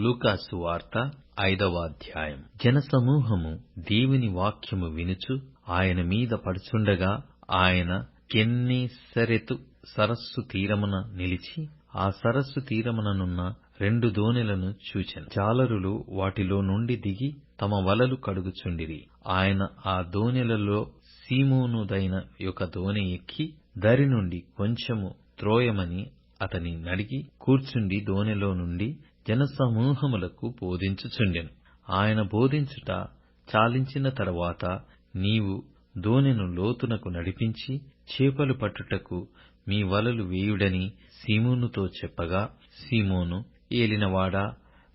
లూకాసు వార్త 5వ అధ్యాయం. జనసమూహము దేవుని వాక్యము వినుచు ఆయన మీద పడుచుండగా ఆయన గెన్నేసరెతు సరస్సు తీరమున నిలిచి ఆ సరస్సు తీరముననున్న 2 దోణెలను చూచెను. జాలరులు వాటిలో నుండి దిగి తమ వలలు కడుగుచుండిరి. ఆయన ఆ దోణెలలో సీమోనుదైన ఒక దోణె ఎక్కి దరి నుండి కొంచెము త్రోయమని అతని నడిగి కూర్చుండి దోణెలో నుండి జనసమూహములకు బోధించుచుండెను. ఆయన బోధించుట చాలించిన తరువాత, నీవు దోణెను లోతునకు నడిపించి చేపలు పట్టుటకు మీ వలలు వేయుడని సీమోనుతో చెప్పగా, సీమోను, ఏలినవాడా,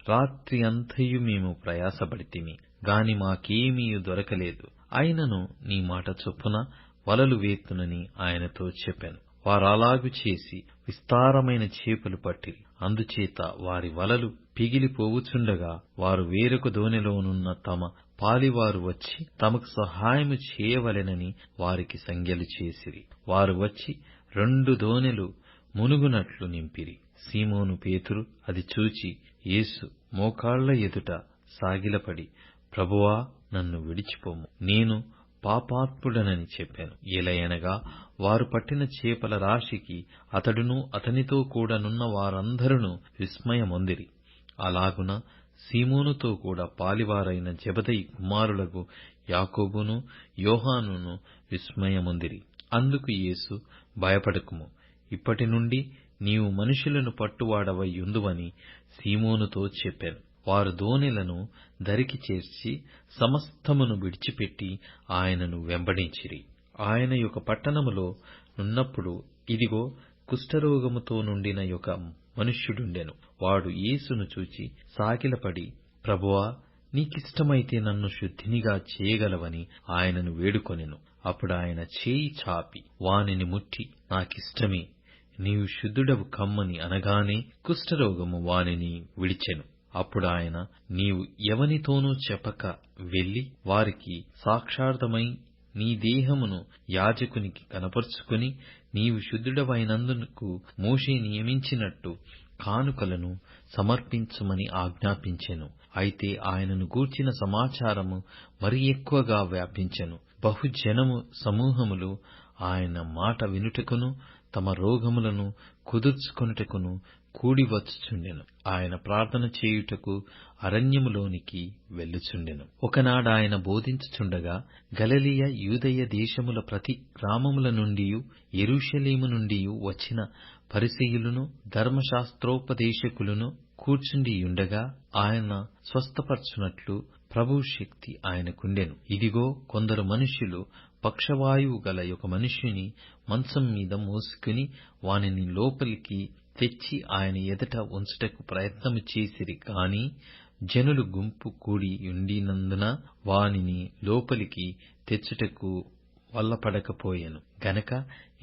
రాత్రి అంతయు మేము ప్రయాసపడితిమి గాని మాకేమీయు దొరకలేదు. అయినను నీ మాట చొప్పున వలలు వేతునని ఆయనతో చెప్పాను. వారలాగు చేసి విస్తారమైన చేపలు పట్టిరి. అందుచేత వారి వలలు పిగిలిపోవుచుండగా వారు వేరొక దోణెలోనున్న తమ పాలివారు వచ్చి తమకు సహాయము చేయవలెనని వారికి సంజ్ఞలు చేసిరి. వారు వచ్చి 2 దోణెలు మునుగునట్లు నింపిరి. సీమోను పేతురు అది చూచి యేసు మోకాళ్ల ఎదుట సాగిలపడి, ప్రభువా, నన్ను విడిచిపోము, నేను పాపాత్ముడనని చెప్పాను. ఏలయనగా వారు పట్టిన చేపల రాశికి అతడును అతనితో కూడా నున్న వారందరును విస్మయమొందిరి. అలాగున సీమోనుతో కూడా పాలివారైన జెబెదయి కుమారులకు యాకోబును యోహానును విస్మయమొందిరి. అందుకు యేసు, భయపడకుము, ఇప్పటి నుండి నీవు మనుషులను పట్టువాడవై యుందువని సీమోనుతో చెప్పాను. వారు దోణెలను దరికి చేర్చి సమస్తమును విడిచిపెట్టి ఆయనను వెంబడించిరి. ఆయన ఒక పట్టణములో నున్నప్పుడు ఇదిగో, కుష్ఠరోగముతో నుండిన ఒక మనుష్యుడుండెను. వాడు యేసును చూచి సాగిలపడి, ప్రభువా, నీకిష్టమైతే నన్ను శుద్ధినిగా చేయగలవని ఆయనను వేడుకొనెను. అప్పుడు ఆయన చేయి చాపి వానిని ముట్టి, నాకిష్టమే, నీవు శుద్ధుడవు కమ్మని అనగానే కుష్ఠరోగము వానిని విడిచెను. అప్పుడు ఆయన, నీవు ఎవనితోనూ చెప్పక వెళ్లి వారికి సాక్షార్థమై నీ దేహమును యాజకునికి కనపరుచుకుని, నీవు శుద్ధుడవైనందుకు మోషే నియమించినట్టు కానుకలను సమర్పించుమని ఆజ్ఞాపించెను. అయితే ఆయనను గూర్చిన సమాచారము మరి ఎక్కువగా వ్యాపించెను. బహుజనము సమూహములు ఆయన మాట వినుటకును తమ రోగములను కుదుర్చుకొనుటకును కూడి వచ్చుచుండెను. ఆయన ప్రార్థన చేయుటకు అరణ్యములోనికి వెళ్ళుచుండెను. ఒకనాడాయన బోధించుచుండగా గలిలయ యూదయ దేశముల ప్రతి గ్రామముల నుండియు యెరూషలేము నుండియు వచ్చిన పరిసయ్యులను ధర్మశాస్త్రోపదేశకులను కూర్చుండియుండగా ఆయన స్వస్థపరచునట్లు ప్రభువు శక్తి ఆయనకుండెను. ఇదిగో, కొందరు మనుష్యులు పక్షవాయువు గల ఒక మనుష్యుని మంచం మీద మోసుకుని వానిని లోపలికి తెచ్చి ఆయన ఎదుట ఉంచుటకు ప్రయత్నము చేసిరి. కాని జనులు గుంపు కూడి యుండినందున వానిని లోపలికి తెచ్చుటకు వల్లపడకపోయెను గనక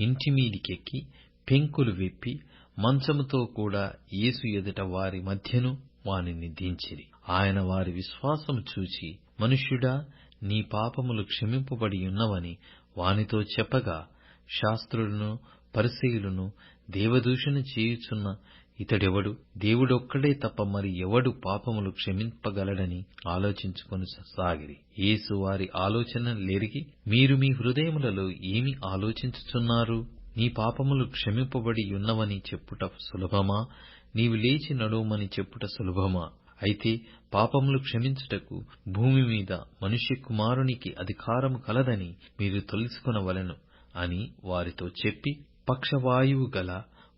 ఇంటిమీదికెక్కి పెంకులు విప్పి మంచముతో కూడా యేసు ఎదుట వారి మధ్యను వానిని దించిరి. ఆయన వారి విశ్వాసము చూచి, మనుష్యుడా, నీ పాపములు క్షమింపబడియున్నవని వానితో చెప్పగా, శాస్త్రులను పరిసయ్యులను దేవదూషణ చేయుచున్న ఇతడెవడు, దేవుడొక్కడే తప్ప మరి ఎవడు పాపములు క్షమింపగలడని ఆలోచించుకొనసాగిరి. యేసు వారి ఆలోచనలెరిగి, మీరు మీ హృదయములలో ఏమి ఆలోచించుచున్నారు? నీ పాపములు క్షమింపబడియున్నవని చెప్పుట సులభమా, నీవు లేచి నడువుమని చెప్పుట సులభమా? అయితే పాపములు క్షమించుటకు భూమి మీద మనుష్య కుమారునికి అధికారము కలదని మీరు తెలుసుకొనవలెను అని వారితో చెప్పి, పక్షవాయువు గల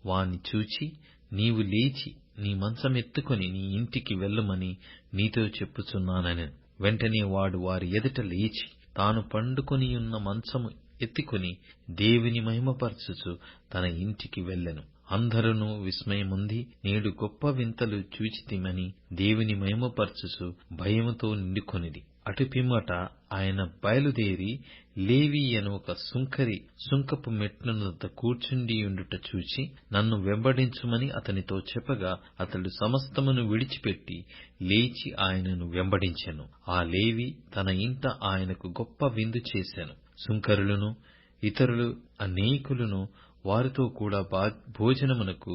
వాణ్ణి చూచి, నీవు లేచి నీ మంచమెత్తుకొని నీ ఇంటికి వెళ్ళుమని నీతో చెప్పుచున్నానెను. వెంటనే వాడు వారి ఎదుట లేచి తాను పండుకొనియున్న మంచము ఎత్తుకొని దేవుని మహిమపరచుచు తన ఇంటికి వెళ్ళెను. అందరును విస్మయముంది, నేడు గొప్ప వింతలు చూచితిమని దేవుని మహిమపరచుచు భయముతో నిండుకొనిది. అటు పిమ్మట ఆయన బయలుదేరి లేవి అను ఒక సుంకరి సుంకపు మెట్లనొద్ద కూర్చుండియుండుట చూచి, నన్ను వెంబడించుమని అతనితో చెప్పగా, అతడు సమస్తమును విడిచిపెట్టి లేచి ఆయనను వెంబడించెను. ఆ లేవి తన ఇంట ఆయనకు గొప్ప విందు చేసెను. సుంకరులను ఇతరులు అనేకులను వారితో కూడా భోజనమునకు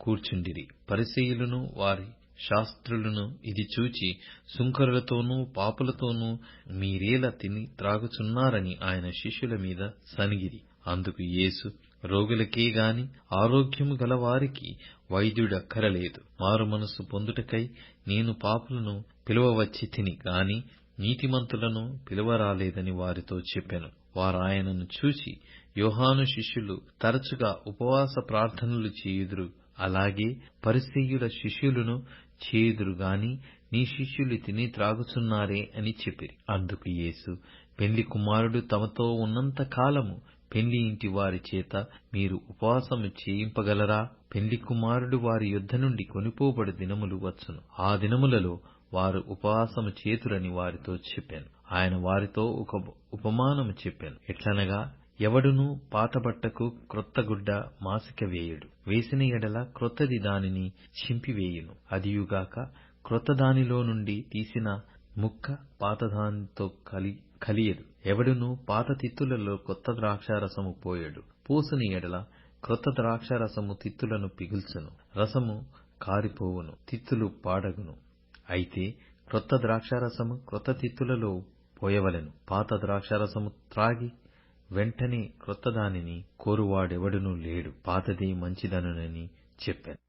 కూర్చుండిరి. పరిసయ్యులను వారి శాస్త్రులను ఇది చూచి సుంకరులతోనూ పాపులతోనూ మీరేలా తిని త్రాగుచున్నారని ఆయన శిష్యుల మీద సనిగిరి. అందుకు యేసు, రోగులకే గాని ఆరోగ్యము గలవారికి వైద్యుడక్కరలేదు. మారుమనస్సు పొందుటకై నేను పాపులను పిలువవచ్చితిని గాని నీతిమంతులను పిలువరాలేదని వారితో చెప్పెను. వారాయనను చూసి, యోహాను శిష్యులు తరచుగా ఉపవాస ప్రార్థనలు చేయుదురు, అలాగే పరిసయ్యుల శిష్యులను చేయుదురు గాని నీ శిష్యులు తిని త్రాగుచున్నారే అని చెప్పిరి. అందుకు యేసు, పెండ్లి కుమారుడు తమతో ఉన్నంత కాలము పెండ్లి ఇంటి వారి చేత మీరు ఉపవాసము చేయింపగలరా? పెండ్లి కుమారుడు వారి యుద్ధ నుండి కొనిపోబడు దినములు వచ్చును. ఆ దినములలో వారు ఉపవాసము చేతురని వారితో చెప్పాను. ఆయన వారితో ఒక ఉపమానము చెప్పాను. ఎట్లనగా, ఎవడునూ పాతబట్టకు క్రొత్త గుడ్డ మాసిక వేయడు. వేసిన ఎడల క్రొత్తది దానిని చింపివేయును. అదియుగాక క్రొత్త దానిలో నుండి తీసిన ముక్క పాతదానితో కలియదు. ఎవడునూ పాత తిత్తులలో కొత్త ద్రాక్షారసము పోయడు. పోసిన ఎడల క్రొత్త ద్రాక్షారసము తిత్తులను పిగుల్చును, రసము కారిపోవును, తిత్తులు పాడగును. అయితే క్రొత్త ద్రాక్షారసము క్రొత్త తిత్తులలో పోయవలెను. పాత ద్రాక్షారసము త్రాగి వెంటనే క్రొత్త దానిని కోరువాడెవడునూ లేడు. పాతదే మంచిదనునని చెప్పాను.